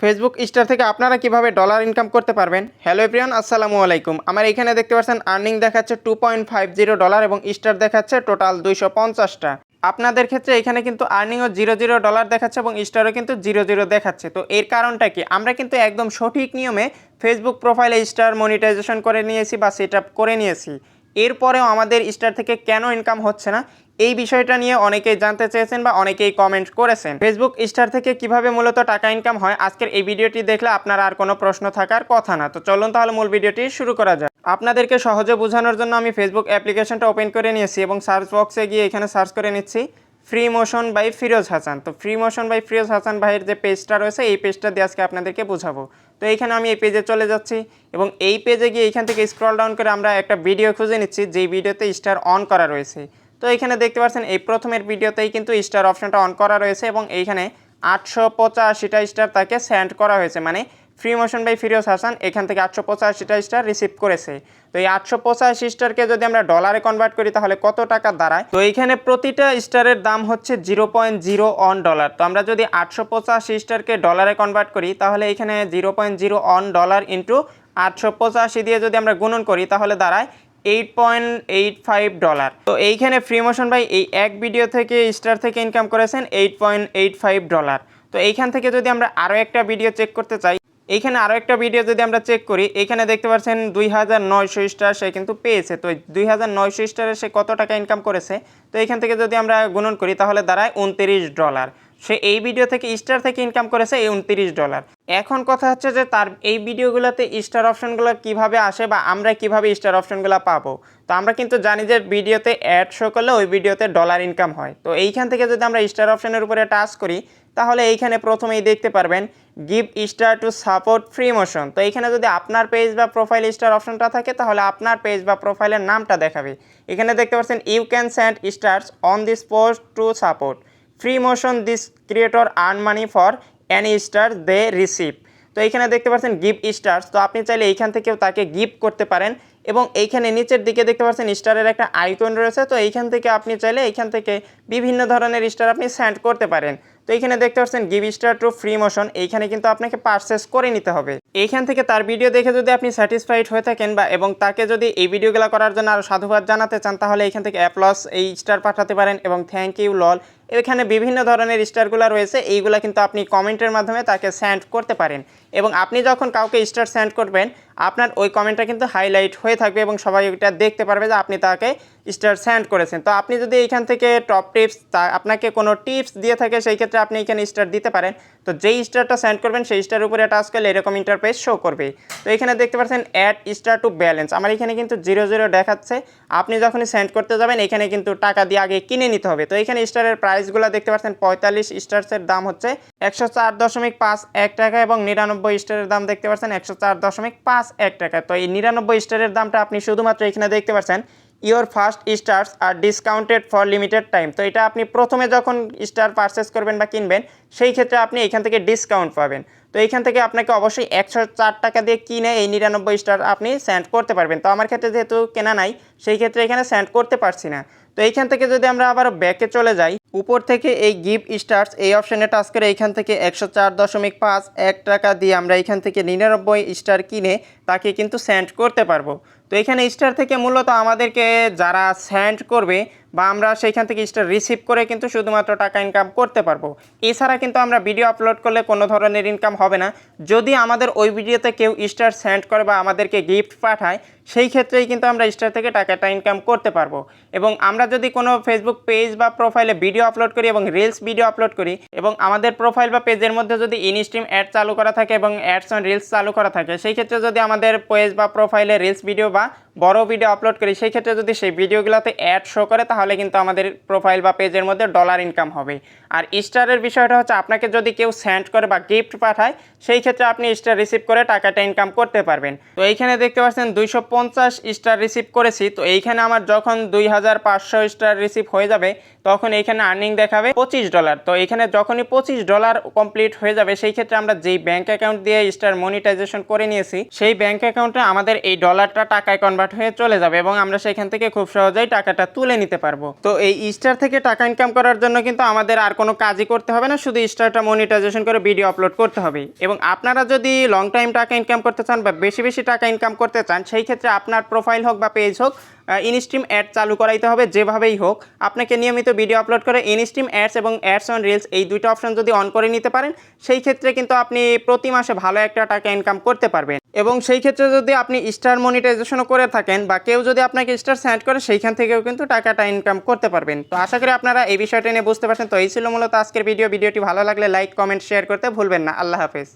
Facebook star থেকে আপনারা কিভাবে ডলার ইনকাম করতে পারবেন। হ্যালো এভরিওয়ান, আসসালামু আলাইকুম। আমার এখানে দেখতে পাচ্ছেন আর্নিং দেখাচ্ছে $2.50 এবং স্টার দেখাচ্ছে টোটাল 250টা। আপনাদের ক্ষেত্রে এখানে কিন্তু আর্নিংও $0 দেখাচ্ছে এবং স্টারও কিন্তু 0 দেখাচ্ছে। তো এর কারণটা কি? আমরা কিন্তু একদম সঠিক নিয়মে ফেসবুক প্রোফাইলে স্টার মনিটাইজেশন করে নিয়েছি বা সেট আপ করে নিয়েছি। এরপরেও আমাদের স্টার থেকে কেন ইনকাম হচ্ছে না, এই বিষয়টা নিয়ে অনেকেই জানতে চেয়েছেন বা অনেকেই কমেন্ট করেছেন। ফেসবুক স্টার থেকে কিভাবে মূলত টাকা ইনকাম হয়, আজকের এই ভিডিওটি দেখলে আপনার আর কোনো প্রশ্ন থাকার কথা না। তো চলুন তাহলে মূল ভিডিওটি শুরু করা যায়। আপনাদেরকে সহজে বোঝানোর জন্য আমি ফেসবুক অ্যাপ্লিকেশনটা ওপেন করে নিয়েছি এবং সার্চ বক্সে গিয়ে এখানে সার্চ করে নিচ্ছি free motion by Feroz Hasan. তো free motion by Feroz Hasan ভাইয়ের যে পেজটা রয়েছে, এই পেজটা দিয়ে আজকে আপনাদেরকে বোঝাবো। তো এইখানে আমি এই পেজে চলে যাচ্ছি এবং এই পেজে গিয়ে এইখান থেকে স্ক্রল ডাউন করে আমরা একটা ভিডিও খুঁজে নিচ্ছি যেই ভিডিওতে স্টার অন করা রয়েছে। তো এখানে দেখতে পাচ্ছেন এই প্রথমের ভিডিওতেই কিন্তু স্টার অপশনটা অন করা রয়েছে এবং এইখানে 885টা স্টার তাকে সেন্ড করা হয়েছে, মানে free motion by Feroz Hasan এখান থেকে 885টা স্টার রিসিভ করেছে। তো এই 885 স্টারকে যদি আমরা ডলারে কনভার্ট করি তাহলে কত টাকা দাঁড়ায়? তো এইখানে প্রতিটা স্টারের দাম হচ্ছে $0.01। তো আমরা যদি 885 স্টারকে ডলারে কনভার্ট করি তাহলে এখানে $0.01 ইন্টু 885 দিয়ে যদি আমরা গুণন করি তাহলে দাঁড়ায় $8.85। তো এইখানে ফ্রি মোশন ভাই এই এক ভিডিও থেকে স্টার থেকে ইনকাম করেছেন $8.85। তো এইখান থেকে যদি আমরা আরও একটা ভিডিও চেক করতে চাই, এইখানে আরও একটা ভিডিও যদি আমরা চেক করি, এখানে দেখতে পাচ্ছেন 2900 স্টার সে কিন্তু পেয়েছে। তো 2900 স্টারে সে কত টাকা ইনকাম করেছে, তো এইখান থেকে যদি আমরা গুণন করি তাহলে দাঁড়ায় $29। সে এই ভিডিও থেকে স্টার থেকে ইনকাম করেছে এই $29। এখন কথা হচ্ছে যে তার এই ভিডিওগুলোতে স্টার অপশনগুলো কিভাবে আসে বা আমরা কিভাবে স্টার অপশনগুলো পাবো। তো আমরা কিন্তু জানি যে ভিডিওতে অ্যাড শো করলে ওই ভিডিওতে ডলার ইনকাম হয়। তো এইখান থেকে যদি আমরা স্টার অপশনের উপরে টাচ করি তাহলে এইখানে প্রথমেই দেখতে পারবেন give star two support free motion. তো এইখানে যদি আপনার পেজ বা প্রোফাইল স্টার অপশনটা থাকে তাহলে আপনার পেজ বা প্রোফাইলের নামটা দেখাবে। এখানে দেখতে পাচ্ছেন you can send stars on this post to support free motion this creator earn money for any star they receive. তো এইখানে দেখতে পাচ্ছেন গিভ স্টার্স। তো আপনি চাইলে এইখান থেকেও তাকে গিফট করতে পারেন এবং এইখানে নিচের দিকে দেখতে পাচ্ছেন স্টারের একটা আইকন রয়েছে। তো এইখান থেকে আপনি চাইলে এইখান থেকে বিভিন্ন ধরনের স্টার আপনি সেন্ড করতে পারেন। তো এইখানে দেখতে পাচ্ছেন give star to free motion, এইখানে কিন্তু আপনাকে পারচেস করে নিতে হবে। এইখান থেকে তার ভিডিও দেখে যদি আপনি স্যাটিসফাইড হয়ে থাকেন বা এবং তাকে যদি এই ভিডিওগুলো করার জন্য আরও সাধুবাদ জানাতে চান তাহলে এইখান থেকে অ্যাপ্লস এই স্টার পাঠাতে পারেন এবং থ্যাংক ইউ লল, এখানে বিভিন্ন ধরনের স্টারগুলো রয়েছে, এইগুলো কিন্তু আপনি কমেন্টের মাধ্যমে তাকে সেন্ড করতে পারেন এবং আপনি যখন কাউকে স্টার সেন্ড করবেন আপনার ওই কমেন্টটা কিন্তু হাইলাইট হয়ে থাকবে এবং সবাই ওইটা দেখতে পারবে যে আপনি তাকে স্টার সেন্ড করেছেন। তো আপনি যদি এইখান থেকে টপ টিপস আপনাকে কোনো টিপস দিয়ে থাকে সেই ক্ষেত্রে আপনি এখানে স্টার দিতে পারেন। তো যেই স্টারটা সেন্ড করবেন সেই স্টার উপরে টাচ করলে এরকম ইন্টারফেস শো করবে। তো এখানে দেখতে পাচ্ছেন অ্যাড স্টার টু ব্যালেন্স, আমার এখানে কিন্তু 0 দেখাচ্ছে। আপনি যখনই সেন্ড করতে যাবেন এখানে কিন্তু টাকা দিয়ে আগে কিনে নিতে হবে। তো এখানে স্টারের প্রাইসগুলো দেখতে পাচ্ছেন 45 স্টারসের দাম হচ্ছে 104.51 টাকা এবং 99 স্টারের দাম দেখতে পাচ্ছেন 104.51 টাকা। তো এই 99 স্টারের দামটা আপনি শুধুমাত্র এখানে দেখতে পাচ্ছেন your first stars are discounted for limited time. তো এটা আপনি প্রথমে যখন স্টার পারচেস করবেন বা কিনবেন সেই ক্ষেত্রে আপনি এখান থেকে ডিসকাউন্ট পাবেন। তো এইখান থেকে আপনাকে অবশ্যই 104 টাকা দিয়ে কিনে এই 99 স্টার আপনি সেন্ড করতে পারবেন। তো আমার ক্ষেত্রে যেহেতু কেনা নাই সেই ক্ষেত্রে এখানে সেন্ড করতে পারছি না। তো এইখান থেকে যদি আমরা আবার ব্যাকে চলে যাই, উপর থেকে এই গিভ স্টার্স এই অপশানে টাচ করে এইখান থেকে 104.51 টাকা দিয়ে আমরা এইখান থেকে 99 স্টার কিনে তাকে কিন্তু সেন্ড করতে পারবো। তো এখানে স্টার থেকে মূলত আমাদেরকে যারা সেন্ড করবে বা আমরা সেইখান থেকে স্টার রিসিভ করে কিন্তু শুধুমাত্র টাকা ইনকাম করতে পারবো। এছাড়া কিন্তু আমরা ভিডিও আপলোড করলে কোনো ধরনের ইনকাম হবে না। যদি আমাদের ওই ভিডিওতে কেউ স্টার সেন্ড করে বা আমাদেরকে গিফট পাঠায় সেই ক্ষেত্রেই কিন্তু আমরা স্টার থেকে টাকাটা ইনকাম করতে পারবো। এবং আমরা যদি কোনো ফেসবুক পেজ বা প্রোফাইলে ভিডিও আপলোড করি এবং রিলস ভিডিও আপলোড করি এবং আমাদের প্রোফাইল বা পেজের মধ্যে যদি ইনস্ট্রিম অ্যাড চালু করা থাকে এবং অ্যাডস অন রিলস চালু করা থাকে, সেই ক্ষেত্রে যদি আমাদের পেজ বা প্রোফাইলে রিলস ভিডিও বা বড় ভিডিও আপলোড করি সেই ক্ষেত্রে যদি সেই ভিডিওগুলোতে অ্যাড শো করে তাহলে কিন্তু আমাদের প্রোফাইল বা পেজের মধ্যে ডলার ইনকাম হবে। আর স্টারের বিষয়টা হচ্ছে আপনাকে যদি কেউ সেন্ড করে বা গিফট পাঠায় সেই ক্ষেত্রে আপনি স্টার রিসিভ করে টাকাটা ইনকাম করতে পারবেন। তো এইখানে দেখতে পাচ্ছেন 250 স্টার রিসিভ করেছি। তো এইখানে আমার যখন 2500 স্টার রিসিভ হয়ে যাবে তখন এইখানে আর্নিং দেখাবে $25। তো এখানে যখনই $25 কমপ্লিট হয়ে যাবে সেই ক্ষেত্রে আমরা যেই ব্যাঙ্ক অ্যাকাউন্ট দিয়ে স্টার মনিটাইজেশন করে নিয়েছি সেই ব্যাঙ্ক অ্যাকাউন্টে আমাদের এই ডলারটা টাকায় কনভার্ট হয়ে চলে যাবে এবং আমরা সেখান থেকে খুব সহজেই টাকাটা তুলে নিতে পারবো। তো এই স্টার থেকে টাকা ইনকাম করার জন্য কিন্তু আমাদের আর কোনো কাজই করতে হবে না, শুধু স্টারটা মনিটাইজেশন করে ভিডিও আপলোড করতে হবে। এবং আপনারা যদি লং টাইম টাকা ইনকাম করতে চান বা বেশি বেশি টাকা ইনকাম করতে চান, সেই ক্ষেত্রে আপনার প্রোফাইল হোক বা পেজ হোক ইনস্ট্রিম অ্যাড চালু করাইতে হবে। যেভাবেই হোক আপনাকে নিয়মিত ভিডিও আপলোড করে ইনস্ট্রিম অ্যাডস এবং অ্যাডস অন রিলস এই দুইটা অপশন যদি অন করে নিতে পারেন, সেই ক্ষেত্রে কিন্তু আপনি প্রতি মাসে ভালো একটা টাকা ইনকাম করতে পারবেন। এবং সেই ক্ষেত্রে যদি আপনি স্টার মনিটাইজেশনও করে থাকেন বা কেউ যদি আপনাকে স্টার সেন্ড করে, সেইখান থেকেও কিন্তু টাকাটা ইনকাম করতে পারবেন। তো আশা করি আপনারা এই বিষয়টা নিয়ে বুঝতে পারছেন। তো এই ছিল মূলত আজকের ভিডিওটি ভালো লাগলে লাইক, কমেন্ট, শেয়ার করতে ভুলবেন না। আল্লাহ হাফেজ।